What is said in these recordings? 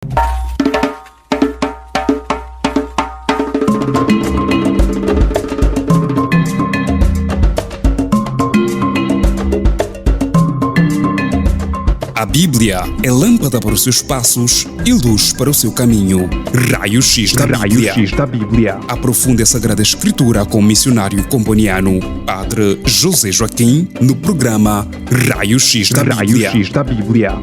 A Bíblia é lâmpada para os seus passos e luz para o seu caminho. Raio X da Bíblia. Aprofunde a Sagrada Escritura com o missionário comboniano, Padre José Joaquim, no programa Raio X da Bíblia.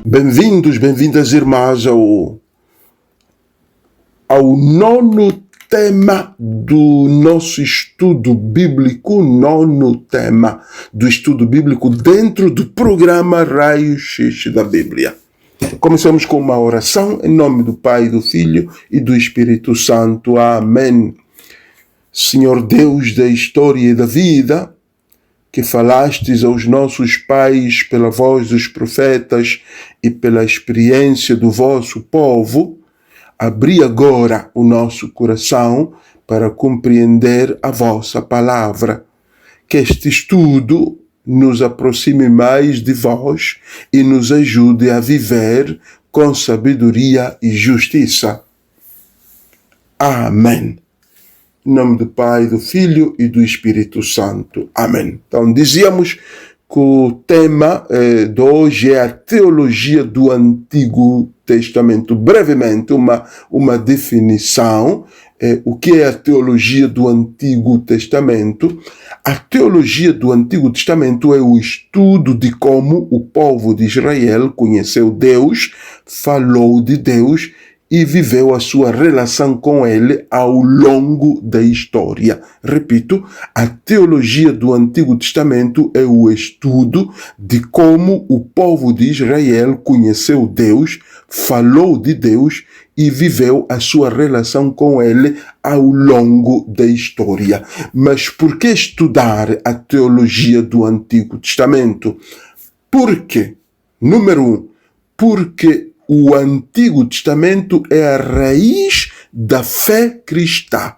Bem-vindos, bem-vindas, irmãs, ao nono tema do nosso estudo bíblico, dentro do programa Raio X da Bíblia. Começamos com uma oração em nome do Pai, do Filho e do Espírito Santo. Amém. Senhor Deus da história e da vida, que falastes aos nossos pais pela voz dos profetas e pela experiência do vosso povo, abri agora o nosso coração para compreender a vossa palavra. Que este estudo nos aproxime mais de vós e nos ajude a viver com sabedoria e justiça. Amém. Em nome do Pai, do Filho e do Espírito Santo. Amém. Então, dizíamos que o tema de hoje é a teologia do Antigo Testamento. Brevemente, uma definição. O que é a teologia do Antigo Testamento? A teologia do Antigo Testamento é o estudo de como o povo de Israel conheceu Deus, falou de Deus e viveu a sua relação com ele ao longo da história. Repito, a teologia do Antigo Testamento é o estudo de como o povo de Israel conheceu Deus, falou de Deus e viveu a sua relação com ele ao longo da história. Mas por que estudar a teologia do Antigo Testamento? Porque, número 1, porque o Antigo Testamento é a raiz da fé cristã.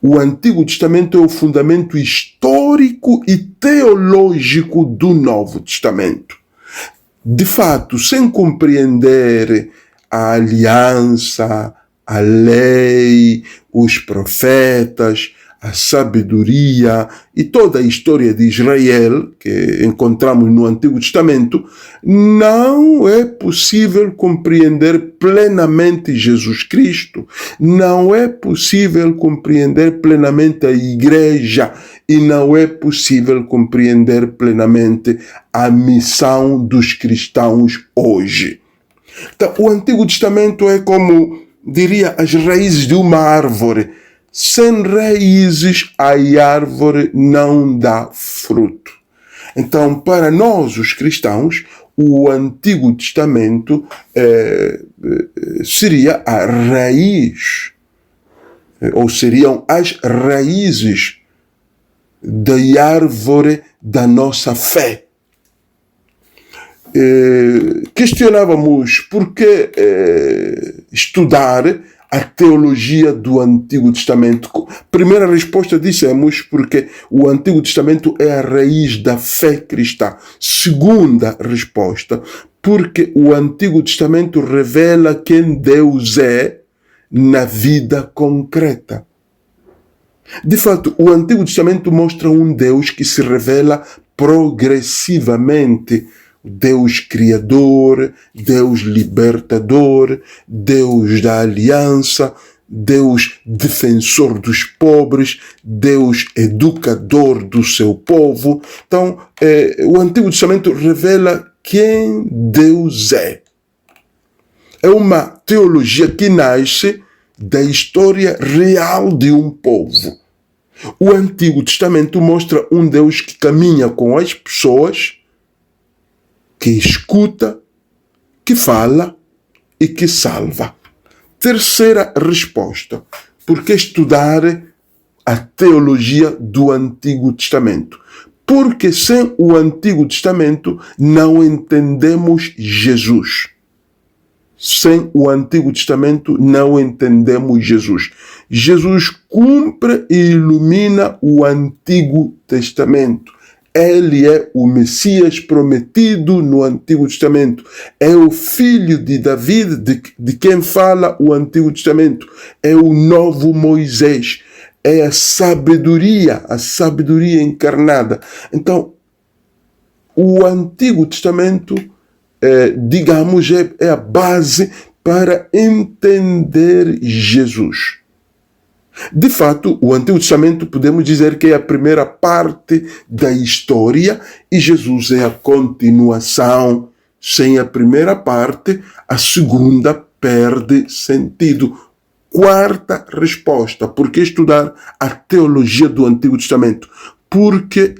O Antigo Testamento é o fundamento histórico e teológico do Novo Testamento. De fato, sem compreender a aliança, a lei, os profetas, a sabedoria e toda a história de Israel que encontramos no Antigo Testamento, não é possível compreender plenamente Jesus Cristo, não é possível compreender plenamente a Igreja e não é possível compreender plenamente a missão dos cristãos hoje. Então, o Antigo Testamento é como, diria, as raízes de uma árvore. Sem raízes, a árvore não dá fruto. Então, para nós, os cristãos, o Antigo Testamento seria a raiz, ou seriam as raízes da árvore da nossa fé. Questionávamos por que estudar a teologia do Antigo Testamento. Primeira resposta, dissemos, porque o Antigo Testamento é a raiz da fé cristã. Segunda resposta, porque o Antigo Testamento revela quem Deus é na vida concreta. De fato, o Antigo Testamento mostra um Deus que se revela progressivamente. Deus criador, Deus libertador, Deus da aliança, Deus defensor dos pobres, Deus educador do seu povo. Então, o Antigo Testamento revela quem Deus é. É uma teologia que nasce da história real de um povo. O Antigo Testamento mostra um Deus que caminha com as pessoas, que escuta, que fala e que salva. Terceira resposta, por que estudar a teologia do Antigo Testamento? Porque sem o Antigo Testamento não entendemos Jesus. sem o Antigo Testamento não entendemos Jesus. Jesus cumpre e ilumina o Antigo Testamento. Ele é o Messias prometido no Antigo Testamento. É o filho de David, de quem fala o Antigo Testamento. É o novo Moisés. É a sabedoria encarnada. Então, o Antigo Testamento, digamos, é a base para entender Jesus. De fato, o Antigo Testamento podemos dizer que é a primeira parte da história e Jesus é a continuação. Sem a primeira parte, a segunda perde sentido. Quarta resposta: por que estudar a teologia do Antigo Testamento? Porque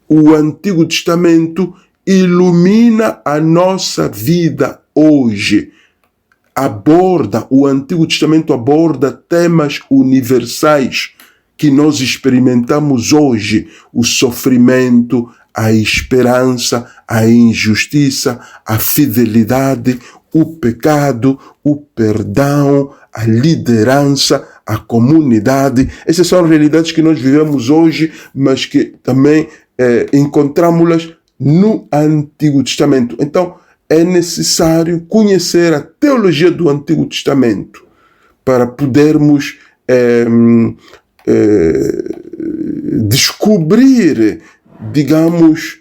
o Antigo Testamento ilumina a nossa vida hoje. O Antigo Testamento aborda temas universais que nós experimentamos hoje: o sofrimento, a esperança, a injustiça, a fidelidade, o pecado, o perdão, a liderança, a comunidade. Essas são realidades que nós vivemos hoje, mas que também encontramos-las no Antigo Testamento. Então, é necessário conhecer a teologia do Antigo Testamento para podermos descobrir, digamos,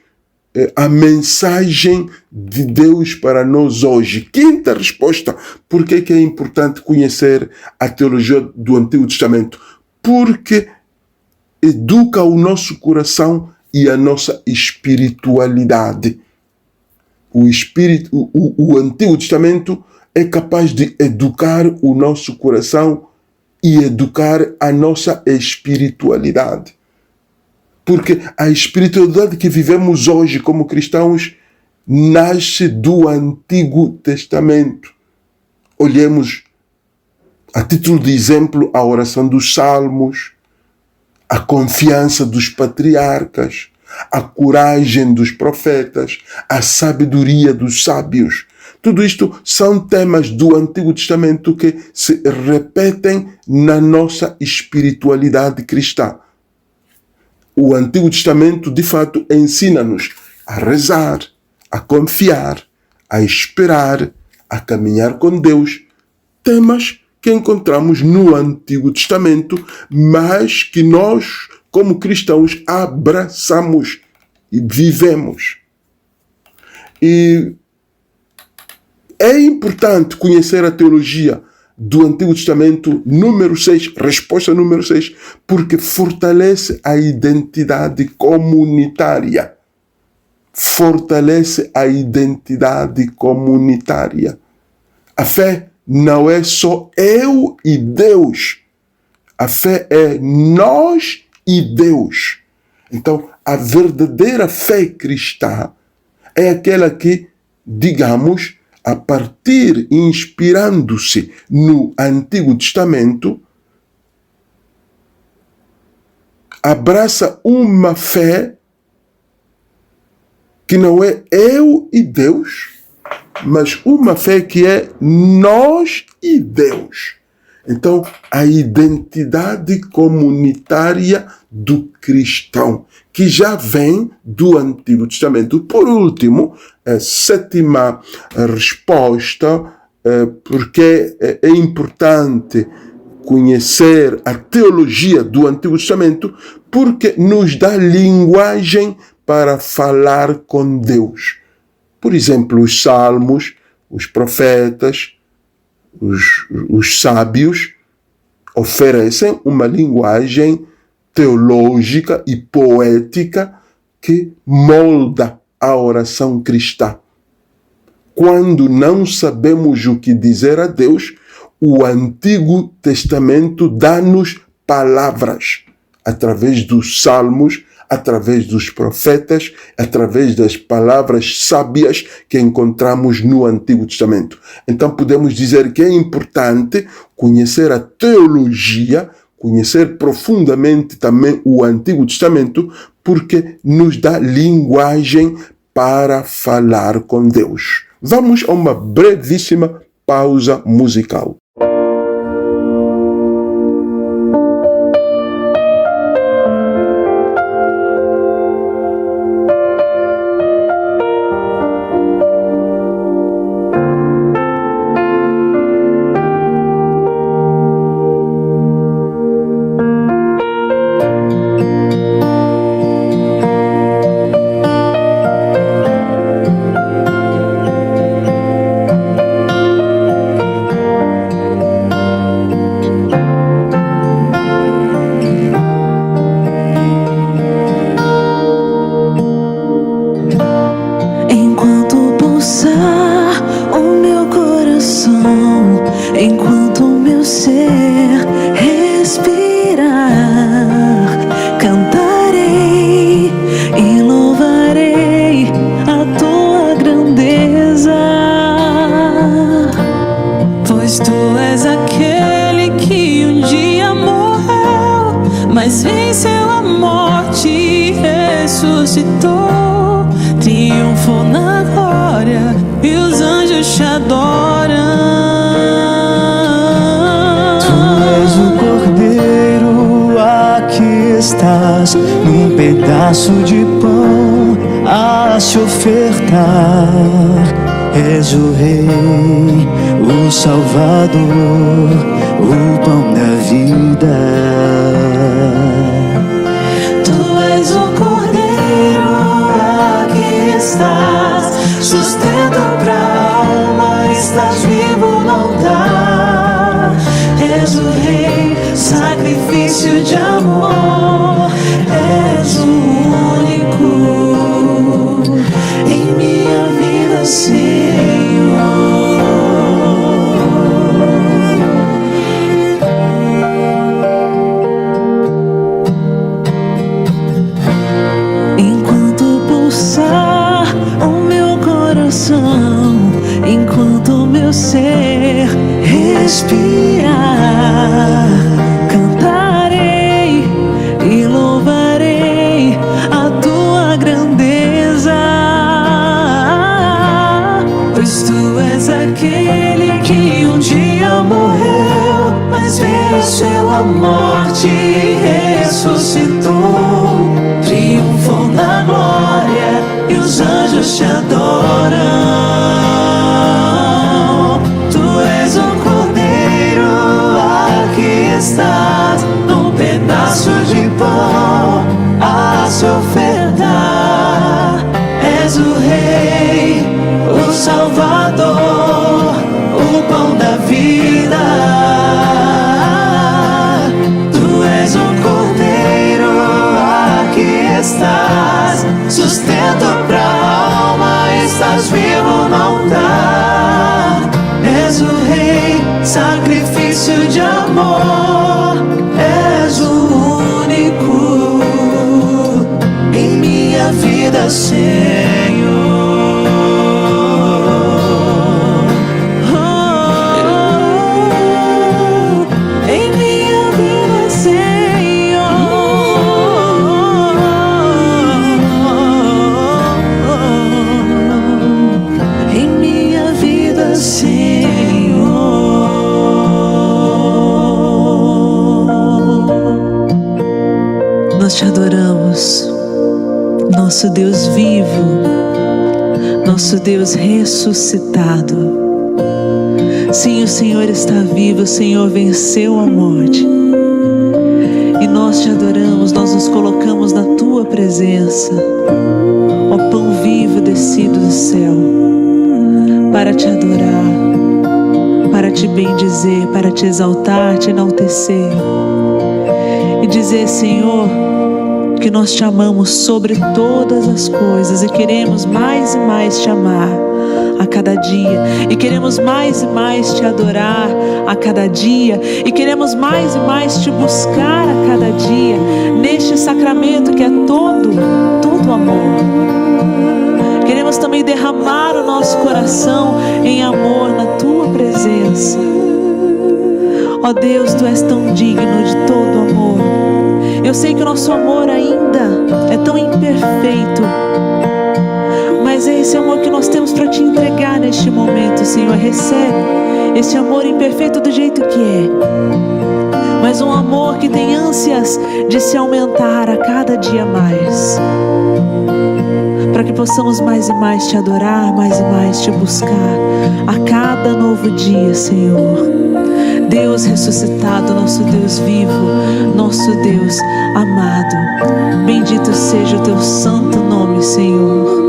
a mensagem de Deus para nós hoje. Quinta resposta: por que é importante conhecer a teologia do Antigo Testamento? Porque educa o nosso coração e a nossa espiritualidade. O Antigo Testamento é capaz de educar o nosso coração e educar a nossa espiritualidade. Porque a espiritualidade que vivemos hoje como cristãos nasce do Antigo Testamento. Olhemos, a título de exemplo, a oração dos Salmos, a confiança dos patriarcas, a coragem dos profetas, a sabedoria dos sábios. Tudo isto são temas do Antigo Testamento que se repetem na nossa espiritualidade cristã. O Antigo Testamento, de fato, ensina-nos a rezar, a confiar, a esperar, a caminhar com Deus. Temas que encontramos no Antigo Testamento, mas que nós, como cristãos, abraçamos e vivemos. E é importante conhecer a teologia do Antigo Testamento, número 6, resposta número 6, porque fortalece a identidade comunitária. Fortalece a identidade comunitária. A fé não é só eu e Deus. A fé é nós e Deus. Então, a verdadeira fé cristã é aquela que, digamos, a partir, inspirando-se no Antigo Testamento, abraça uma fé que não é eu e Deus, mas uma fé que é nós e Deus. Então, a identidade comunitária do cristão, que já vem do Antigo Testamento. Por último, a sétima resposta, porque é importante conhecer a teologia do Antigo Testamento, porque nos dá linguagem para falar com Deus. Por exemplo, os salmos, os profetas, os sábios oferecem uma linguagem teológica e poética que molda a oração cristã. Quando não sabemos o que dizer a Deus, o Antigo Testamento dá-nos palavras através dos salmos, através dos profetas, através das palavras sábias que encontramos no Antigo Testamento. Então podemos dizer que é importante conhecer a teologia, conhecer profundamente também o Antigo Testamento, porque nos dá linguagem para falar com Deus. Vamos a uma brevíssima pausa musical. Enquanto o meu ser respirar, cantarei e louvarei a tua grandeza, pois tu és aquele que um dia morreu, mas venceu a morte e ressuscitou, triunfou na glória e os anjos te adoram. Estás num pedaço de pão a se ofertar. És o Rei, o Salvador, o pão da vida. Tu és o Cordeiro, aqui estás, sustento pra alma, estás vivo no altar. És o Rei, sacrifício de amor, és o único em minha vida, Senhor. Enquanto pulsar o meu coração, enquanto o meu ser respirar, cantarei e louvarei a tua grandeza, pois tu és aquele que um dia morreu, mas venceu a morte e ressuscitou, triunfou na glória e os anjos te adoram. Estás num pedaço de pão a se ofertar. És o Rei, o Salvador, o pão da vida. Tu és o Cordeiro, aqui estás, sustento pra alma, estás vivo no altar. És o Rei, sacrifício de amor, és o único em minha vida, Senhor. Em minha vida, Senhor. Em minha vida, Senhor. Nós te adoramos, nosso Deus vivo, nosso Deus ressuscitado. Sim, o Senhor está vivo, o Senhor venceu a morte. E nós te adoramos, nós nos colocamos na tua presença, ó pão vivo descido do céu, para te adorar, para te bendizer, para te exaltar, te enaltecer e dizer, Senhor, que nós te amamos sobre todas as coisas e queremos mais e mais te amar a cada dia, e queremos mais e mais te adorar a cada dia, e queremos mais e mais te buscar a cada dia, neste sacramento que é todo amor. Queremos também derramar o nosso coração em amor na tua presença. Ó Deus, tu és tão digno de todo amor. Eu sei que o nosso amor ainda é tão imperfeito, mas é esse amor que nós temos para te entregar neste momento, Senhor, recebe esse amor imperfeito do jeito que é, mas um amor que tem ânsias de se aumentar a cada dia mais, para que possamos mais e mais te adorar, mais e mais te buscar a cada novo dia, Senhor. Deus ressuscitado, nosso Deus vivo, nosso Deus amado, bendito seja o teu santo nome, Senhor.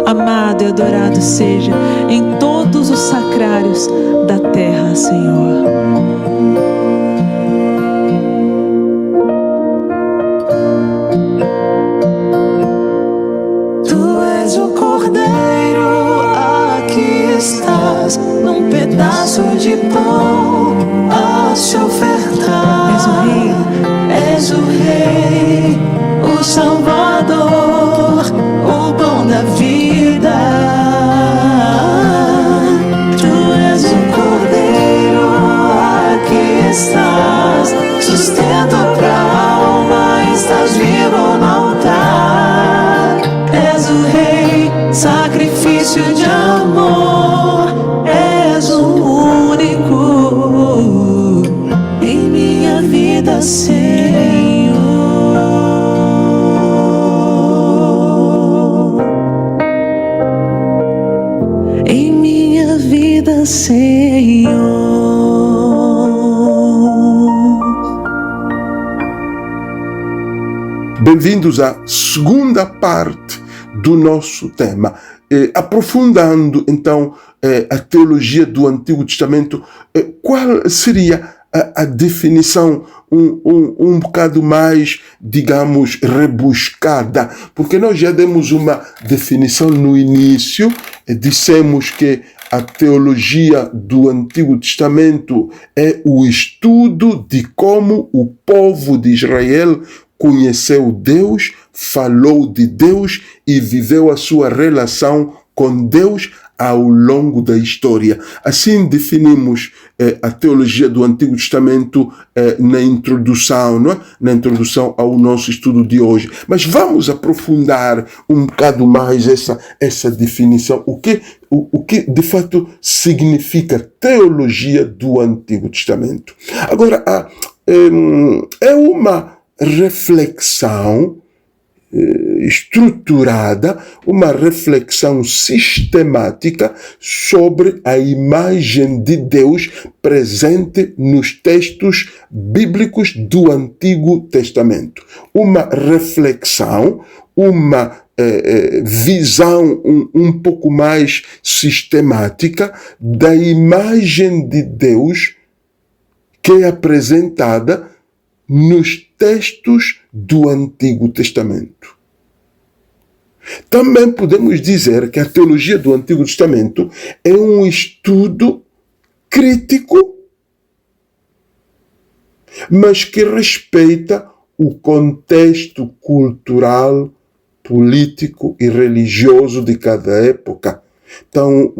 Amado e adorado seja em todos os sacrários da terra, Senhor. Tu és o Cordeiro, aqui estás, num pedaço de pão a se ofertar. És o Rei, o Salvador, o pão da vida. Tu és o Cordeiro, aqui estás, sustento pra alma, estás vivo no altar. És o Rei, sacrifício de amor, és o único em minha vida, Senhor. Em minha vida, Senhor. Bem-vindos à segunda parte do nosso tema, aprofundando então a teologia do Antigo Testamento. Qual seria a definição um bocado mais, digamos, rebuscada? Porque nós já demos uma definição no início, dissemos que a teologia do Antigo Testamento é o estudo de como o povo de Israel conheceu Deus, falou de Deus e viveu a sua relação com Deus ao longo da história. Assim definimos a teologia do Antigo Testamento na introdução, não é? Na introdução ao nosso estudo de hoje. Mas vamos aprofundar um bocado mais essa definição. O que de fato significa teologia do Antigo Testamento? Agora, é uma reflexão estruturada, uma reflexão sistemática sobre a imagem de Deus presente nos textos bíblicos do Antigo Testamento. Uma reflexão, uma visão um pouco mais sistemática da imagem de Deus que é apresentada nos textos do Antigo Testamento. Também podemos dizer que a teologia do Antigo Testamento é um estudo crítico, mas que respeita o contexto cultural, político e religioso de cada época. Então,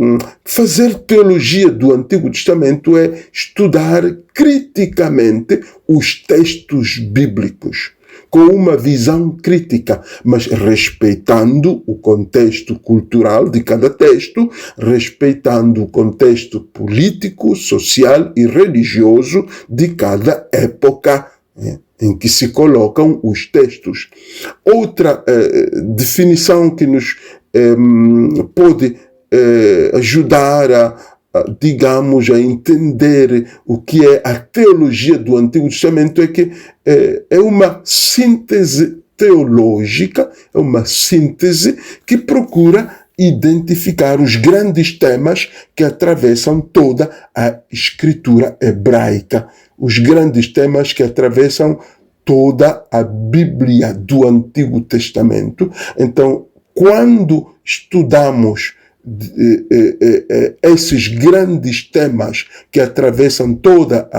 fazer teologia do Antigo Testamento é estudar criticamente os textos bíblicos, com uma visão crítica, mas respeitando o contexto cultural de cada texto, respeitando o contexto político, social e religioso de cada época em que se colocam os textos. Outra definição que nos pode ajudar digamos, a entender o que é a teologia do Antigo Testamento é que é uma síntese teológica, é uma síntese que procura identificar os grandes temas que atravessam toda a escritura hebraica, os grandes temas que atravessam toda a Bíblia do Antigo Testamento. Então, quando estudamos esses grandes temas que atravessam toda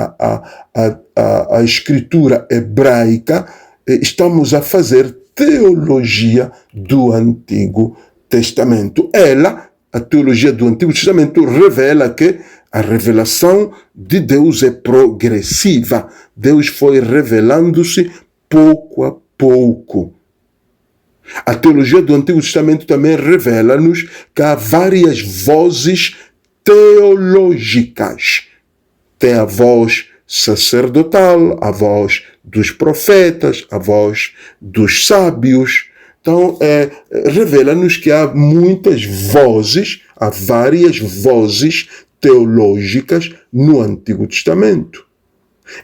a escritura hebraica, estamos a fazer teologia do Antigo Testamento. A teologia do Antigo Testamento, revela que a revelação de Deus é progressiva. Deus foi revelando-se pouco a pouco. A teologia do Antigo Testamento também revela-nos que há várias vozes teológicas. Tem a voz sacerdotal, a voz dos profetas, a voz dos sábios. Então, revela-nos que há muitas vozes, há várias vozes teológicas no Antigo Testamento.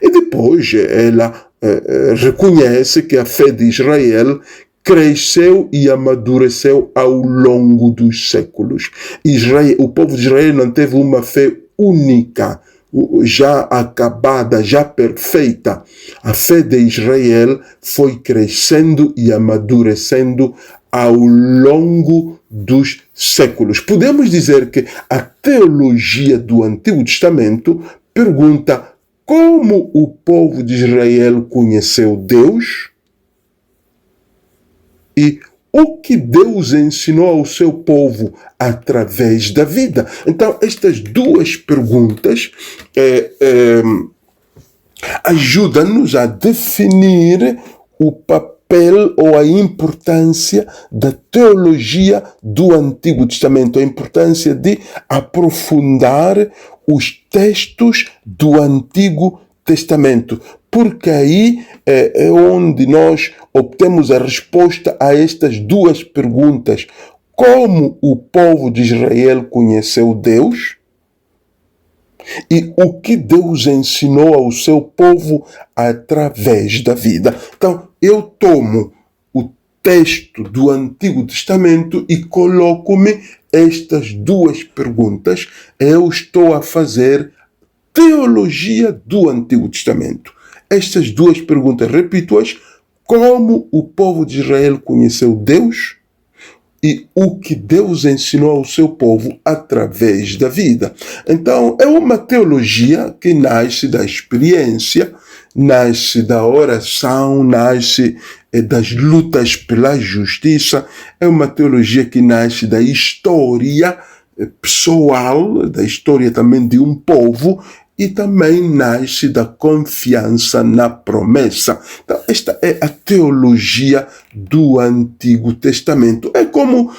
E depois ela reconhece que a fé de Israel cresceu e amadureceu ao longo dos séculos. O povo de Israel não teve uma fé única, já acabada, já perfeita. A fé de Israel foi crescendo e amadurecendo ao longo dos séculos. Podemos dizer que a teologia do Antigo Testamento pergunta como o povo de Israel conheceu Deus e o que Deus ensinou ao seu povo através da vida. Então, estas duas perguntas ajudam-nos a definir o papel ou a importância da teologia do Antigo Testamento, a importância de aprofundar os textos do Antigo Testamento, porque aí é onde nós obtemos a resposta a estas duas perguntas. Como o povo de Israel conheceu Deus e o que Deus ensinou ao seu povo através da vida. Então, eu tomo o texto do Antigo Testamento e coloco-me estas duas perguntas. Eu estou a fazer teologia do Antigo Testamento. Estas duas perguntas, repito-as: como o povo de Israel conheceu Deus e o que Deus ensinou ao seu povo através da vida. Então, é uma teologia que nasce da experiência, nasce da oração, nasce das lutas pela justiça. É uma teologia que nasce da história pessoal, da história também de um povo, e também nasce da confiança na promessa. Então, esta é a teologia do Antigo Testamento. É como,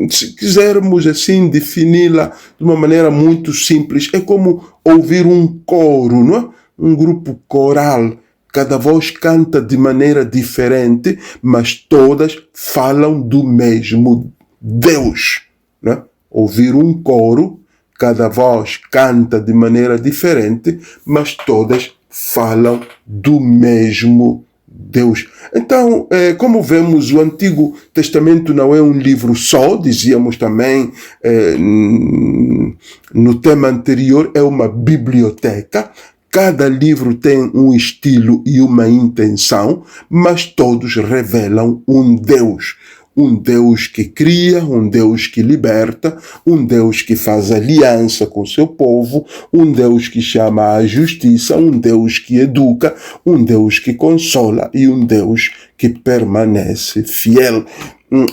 se quisermos assim defini-la de uma maneira muito simples, é como ouvir um coro, não é? Um grupo coral. Cada voz canta de maneira diferente, mas todas falam do mesmo Deus, não é? Ouvir um coro, cada voz canta de maneira diferente, mas todas falam do mesmo Deus. Então, como vemos, o Antigo Testamento não é um livro só, dizíamos também no tema anterior, é uma biblioteca. Cada livro tem um estilo e uma intenção, mas todos revelam um Deus. Um Deus que cria, um Deus que liberta, um Deus que faz aliança com o seu povo, um Deus que chama à justiça, um Deus que educa, um Deus que consola e um Deus que permanece fiel.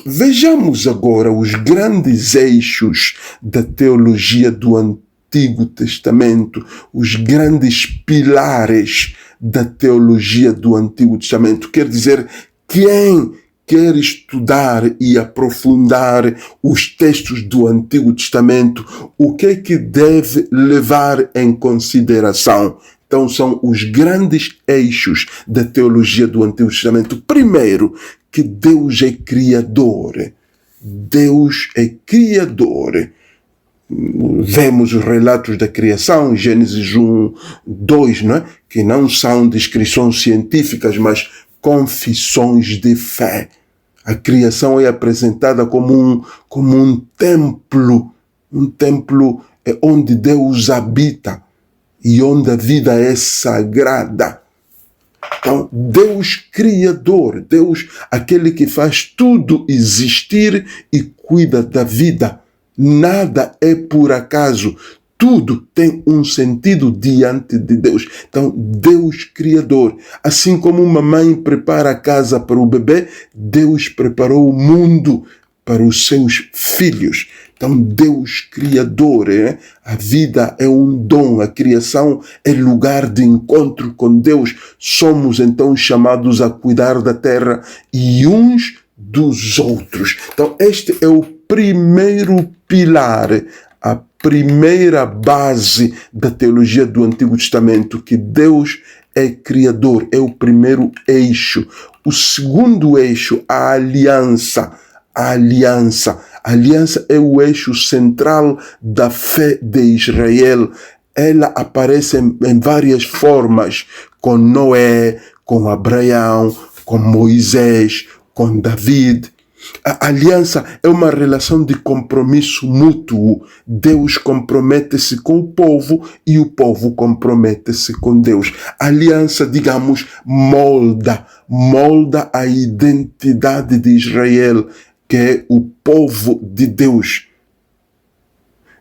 Vejamos agora os grandes eixos da teologia do Antigo Testamento, os grandes pilares da teologia do Antigo Testamento. Quer dizer, quem quer estudar e aprofundar os textos do Antigo Testamento, o que é que deve levar em consideração? Então, são os grandes eixos da teologia do Antigo Testamento. Primeiro, que Deus é criador. Deus é criador. Vemos os relatos da criação, Gênesis 1, 2, não é? Que não são descrições científicas, mas confissões de fé. A criação é apresentada como um templo onde Deus habita e onde a vida é sagrada. Então, Deus criador, Deus aquele que faz tudo existir e cuida da vida. Nada é por acaso. Tudo tem um sentido diante de Deus. Então, Deus criador. Assim como uma mãe prepara a casa para o bebê, Deus preparou o mundo para os seus filhos. Então, Deus criador, a vida é um dom, a criação é lugar de encontro com Deus. Somos então chamados a cuidar da terra e uns dos outros. Então, este é o primeiro pilar, a primeira base da teologia do Antigo Testamento, que Deus é criador, é o primeiro eixo. O segundo eixo, a aliança. A aliança é o eixo central da fé de Israel. Ela aparece em várias formas, com Noé, com Abraão, com Moisés, com David. A aliança é uma relação de compromisso mútuo. Deus compromete-se com o povo e o povo compromete-se com Deus. A aliança, digamos, molda a identidade de Israel, que é o povo de Deus.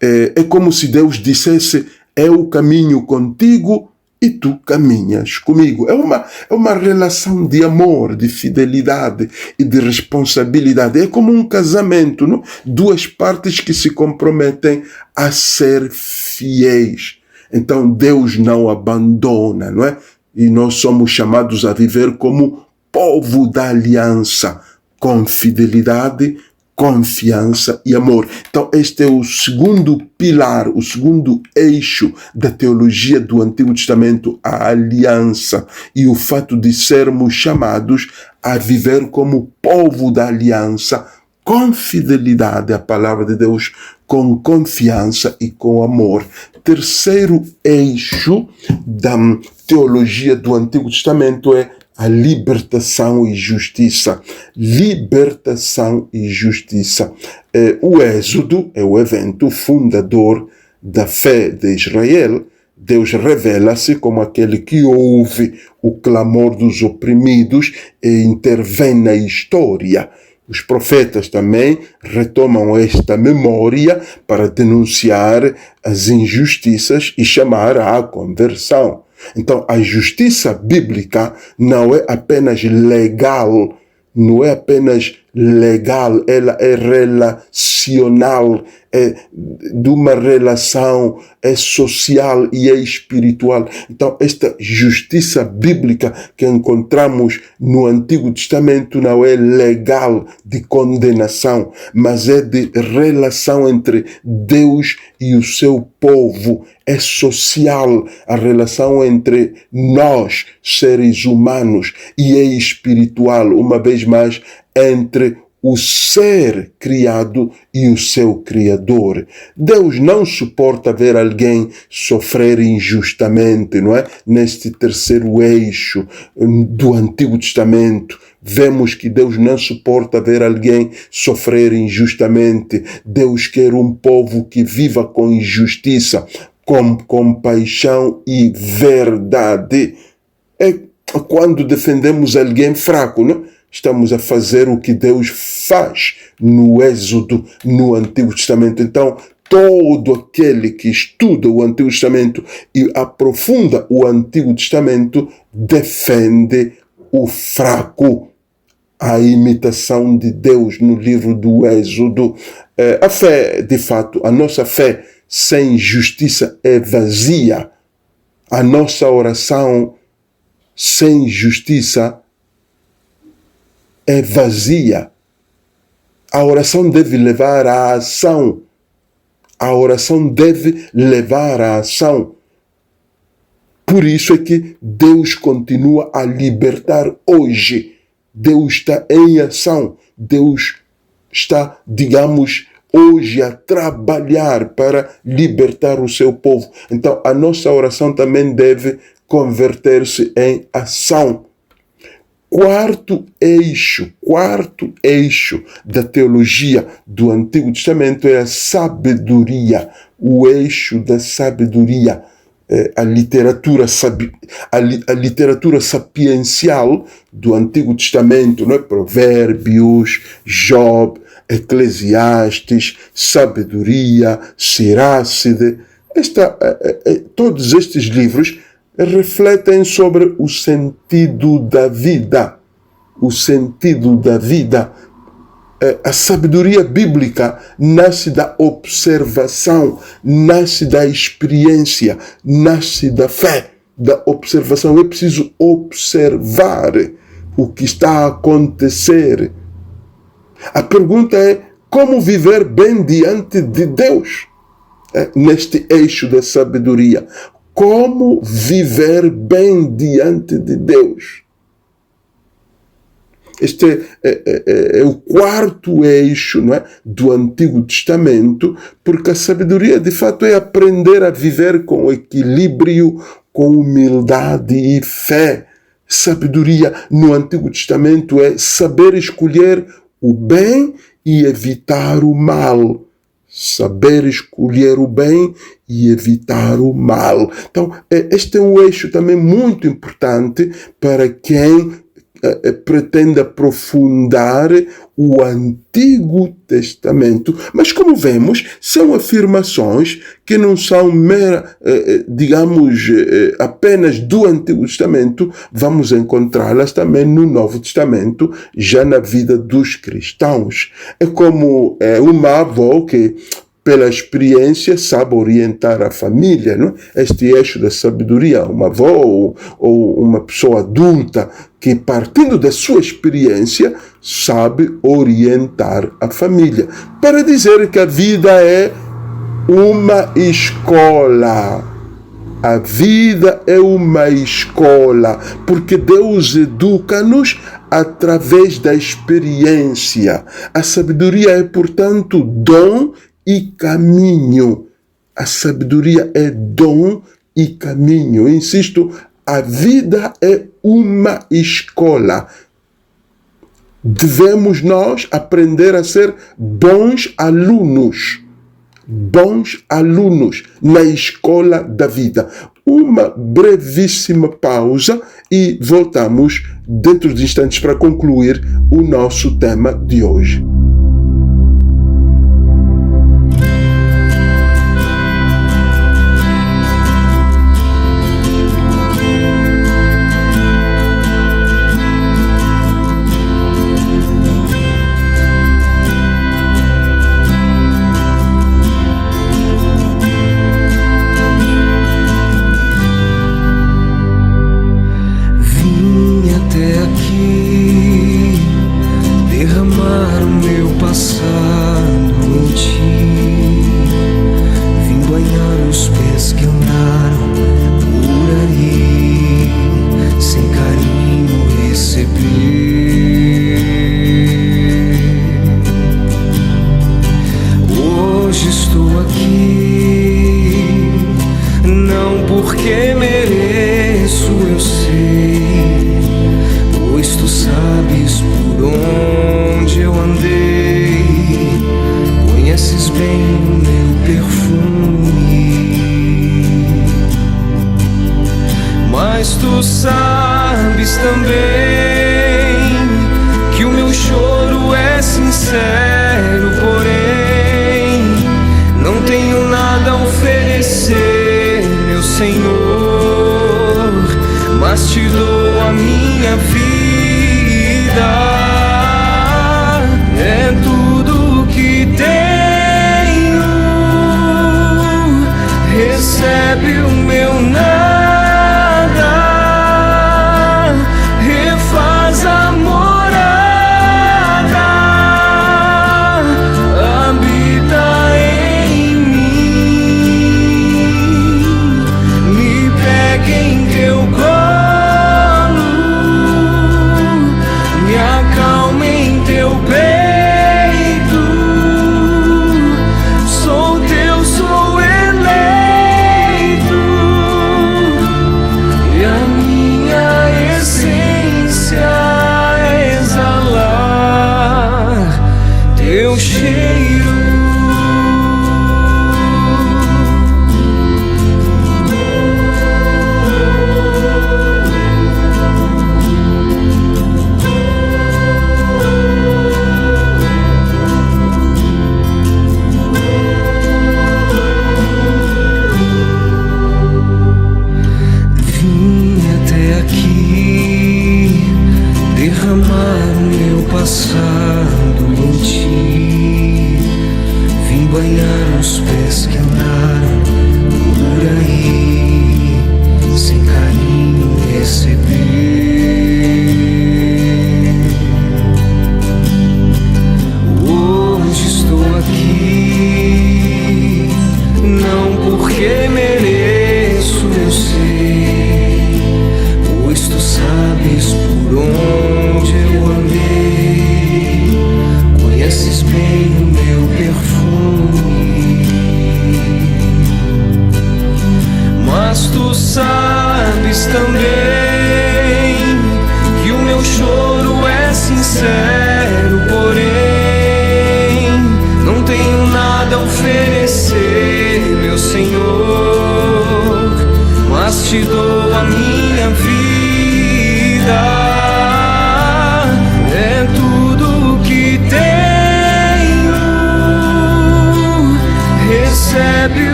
É como se Deus dissesse: eu caminho contigo e tu caminhas comigo. É uma relação de amor, de fidelidade e de responsabilidade. É como um casamento, não? Duas partes que se comprometem a ser fiéis. Então Deus não abandona, não é? E nós somos chamados a viver como povo da aliança, com fidelidade, confiança e amor. Então este é o segundo pilar, o segundo eixo da teologia do Antigo Testamento, a aliança, e o fato de sermos chamados a viver como povo da aliança, com fidelidade à palavra de Deus, com confiança e com amor. Terceiro eixo da teologia do Antigo Testamento é a libertação e justiça. Libertação e justiça. O Êxodo é o evento fundador da fé de Israel. Deus revela-se como aquele que ouve o clamor dos oprimidos e intervém na história. Os profetas também retomam esta memória para denunciar as injustiças e chamar à conversão. Então, a justiça bíblica não é apenas legal, ela é relacional, é de uma relação, é social e é espiritual. Então, esta justiça bíblica que encontramos no Antigo Testamento não é legal, de condenação, mas é de relação entre Deus e o seu povo. É social, a relação entre nós, seres humanos, e é espiritual, uma vez mais, entre o ser criado e o seu Criador. Deus não suporta ver alguém sofrer injustamente, não é? Neste terceiro eixo do Antigo Testamento, vemos que Deus não suporta ver alguém sofrer injustamente. Deus quer um povo que viva com justiça, com compaixão e verdade. É quando defendemos alguém fraco, não? Estamos a fazer o que Deus faz no Êxodo, no Antigo Testamento. Então, todo aquele que estuda o Antigo Testamento e aprofunda o Antigo Testamento defende o fraco. A imitação de Deus no livro do Êxodo. A fé, de fato, a nossa fé sem justiça é vazia. A nossa oração sem justiça é vazia. A oração deve levar à ação. A oração deve levar à ação. Por isso é que Deus continua a libertar hoje. Deus está em ação. Deus está, digamos, hoje a trabalhar para libertar o seu povo. Então, a nossa oração também deve converter-se em ação. Quarto eixo da teologia do Antigo Testamento é a sabedoria, o eixo da sabedoria. A literatura sapiencial do Antigo Testamento, não é? Provérbios, Job, Eclesiastes, Sabedoria, Sirácide. Todos estes livros refletem sobre o sentido da vida. O sentido da vida. A sabedoria bíblica nasce da observação, nasce da experiência, nasce da fé, da observação. É preciso observar o que está a acontecer A pergunta é como viver bem diante de Deus, neste eixo da sabedoria. Como viver bem diante de Deus? Este é o quarto eixo, não é, do Antigo Testamento, porque a sabedoria, de fato, é aprender a viver com equilíbrio, com humildade e fé. Sabedoria no Antigo Testamento é saber escolher o bem e evitar o mal. Saber escolher o bem e evitar o mal. Então, este é um eixo também muito importante para quem pretende aprofundar o Antigo Testamento. Mas, como vemos, são afirmações que não são apenas do Antigo Testamento. Vamos encontrá-las também no Novo Testamento, já na vida dos cristãos. É como uma avó que, pela experiência, sabe orientar a família, não? Este eixo da sabedoria, uma avó ou uma pessoa adulta que, partindo da sua experiência, sabe orientar a família. Para dizer que a vida é uma escola. A vida é uma escola, porque Deus educa-nos através da experiência. A sabedoria é, portanto, dom e caminho. A sabedoria é dom e caminho. Eu insisto, a vida é uma escola. Devemos nós aprender a ser bons alunos na escola da vida. Uma brevíssima pausa e voltamos dentro de instantes para concluir o nosso tema de hoje.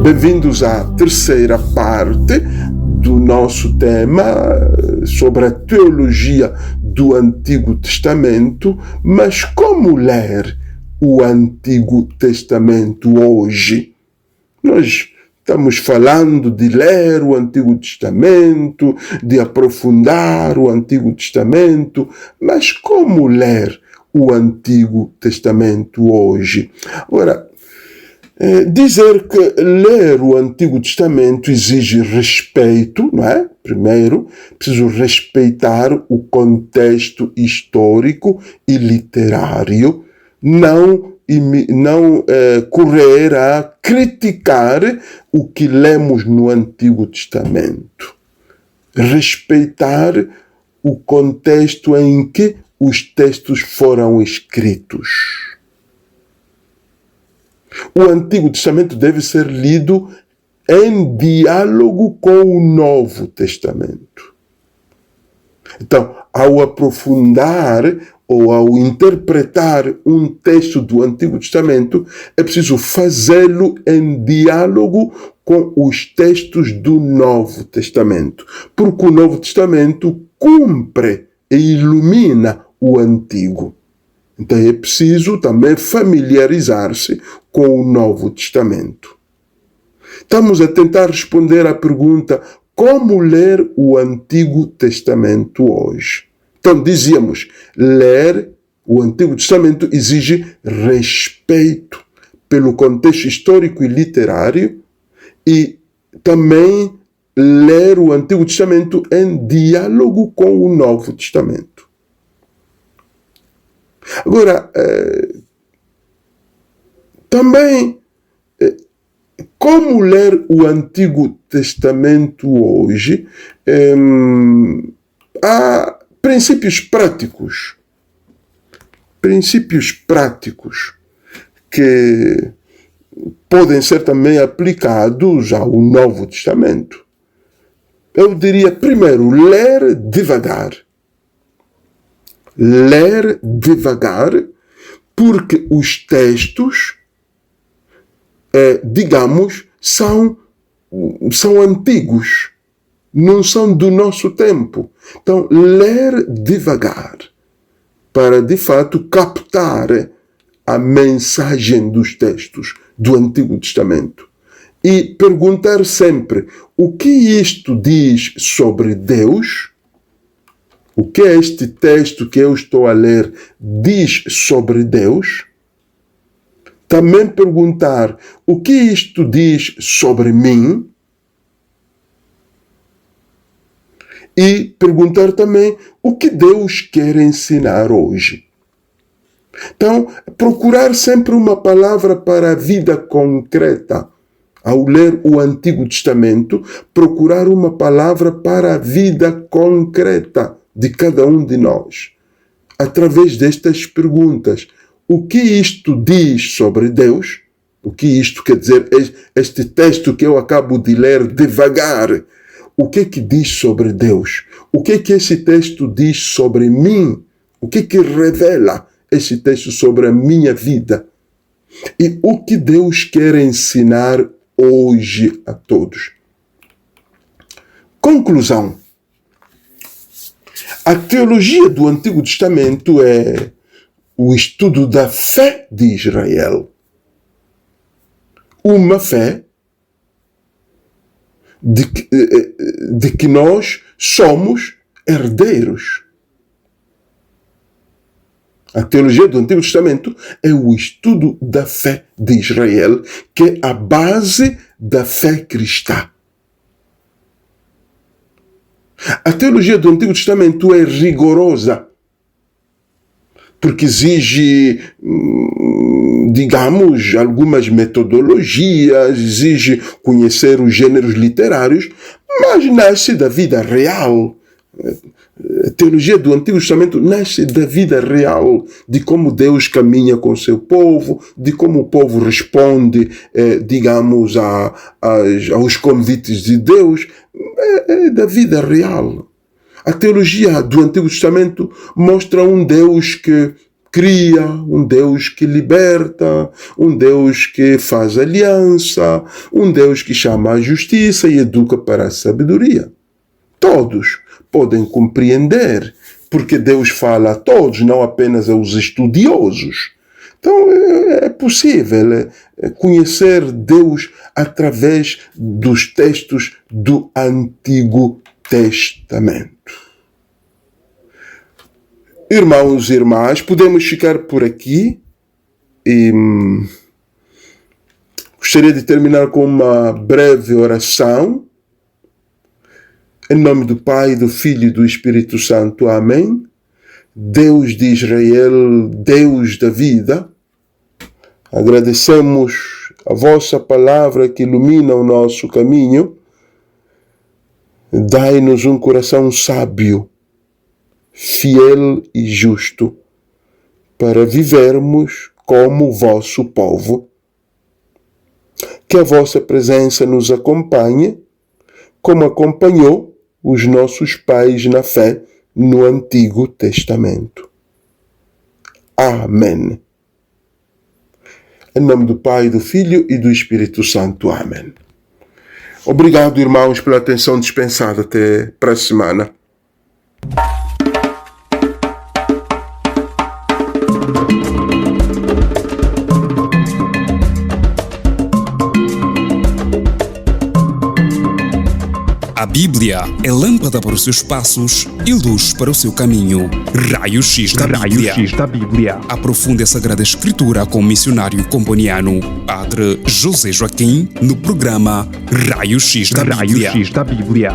Bem-vindos à terceira parte do nosso tema sobre a teologia do Antigo Testamento, mas como ler o Antigo Testamento hoje? Nós estamos falando de ler o Antigo Testamento, de aprofundar o Antigo Testamento, mas como ler o Antigo Testamento hoje? Ora, dizer que ler o Antigo Testamento exige respeito, não é? Primeiro, preciso respeitar o contexto histórico e literário, não correr a criticar o que lemos no Antigo Testamento. Respeitar o contexto em que os textos foram escritos. O Antigo Testamento deve ser lido em diálogo com o Novo Testamento. Então, ao aprofundar ou ao interpretar um texto do Antigo Testamento, é preciso fazê-lo em diálogo com os textos do Novo Testamento, porque o Novo Testamento cumpre e ilumina o Antigo. Então é preciso também familiarizar-se com o Novo Testamento. Estamos a tentar responder à pergunta: como ler o Antigo Testamento hoje? Então dizíamos, ler o Antigo Testamento exige respeito pelo contexto histórico e literário e também ler o Antigo Testamento em diálogo com o Novo Testamento. Agora, também, como ler o Antigo Testamento hoje? Há princípios práticos que podem ser também aplicados ao Novo Testamento. Eu diria, primeiro, ler devagar. Ler devagar, porque os textos, digamos, são antigos, não são do nosso tempo. Então, ler devagar, para de fato captar a mensagem dos textos do Antigo Testamento. E perguntar sempre: o que isto diz sobre Deus? O que este texto que eu estou a ler diz sobre Deus? Também perguntar: o que isto diz sobre mim? E perguntar também: o que Deus quer ensinar hoje? Então, procurar sempre uma palavra para a vida concreta. Ao ler o Antigo Testamento, procurar uma palavra para a vida concreta de cada um de nós, através destas perguntas: o que isto diz sobre Deus? O que isto quer dizer? Este texto que eu acabo de ler devagar, o que diz sobre Deus? O que esse texto diz sobre mim? O que revela esse texto sobre a minha vida? E o que Deus quer ensinar hoje a todos? Conclusão. A teologia do Antigo Testamento é o estudo da fé de Israel. Uma fé de que nós somos herdeiros. A teologia do Antigo Testamento é o estudo da fé de Israel, que é a base da fé cristã. A teologia do Antigo Testamento é rigorosa, porque exige, digamos, algumas metodologias, exige conhecer os gêneros literários, mas nasce da vida real. A teologia do Antigo Testamento nasce da vida real, de como Deus caminha com o seu povo, de como o povo responde, digamos, aos convites de Deus, da vida real. A teologia do Antigo Testamento mostra um Deus que cria, um Deus que liberta, um Deus que faz aliança, um Deus que chama a justiça e educa para a sabedoria. Todos podem compreender, porque Deus fala a todos, não apenas aos estudiosos. Então é possível conhecer Deus através dos textos do Antigo Testamento. Irmãos e irmãs, podemos ficar por aqui e gostaria de terminar com uma breve oração. Em nome do Pai, do Filho e do Espírito Santo. Amém. Deus de Israel, Deus da vida, agradecemos a vossa palavra que ilumina o nosso caminho. Dai-nos um coração sábio, fiel e justo, para vivermos como vosso povo. Que a vossa presença nos acompanhe, como acompanhou os nossos pais na fé no Antigo Testamento. Amém. Em nome do Pai, do Filho e do Espírito Santo. Amém. Obrigado, irmãos, pela atenção dispensada. Até para a semana. A Bíblia é lâmpada para os seus passos e luz para o seu caminho. Raio-X da Bíblia. Aprofunde a Sagrada Escritura com o missionário comboniano Padre José Joaquim no programa Raio-X da Bíblia.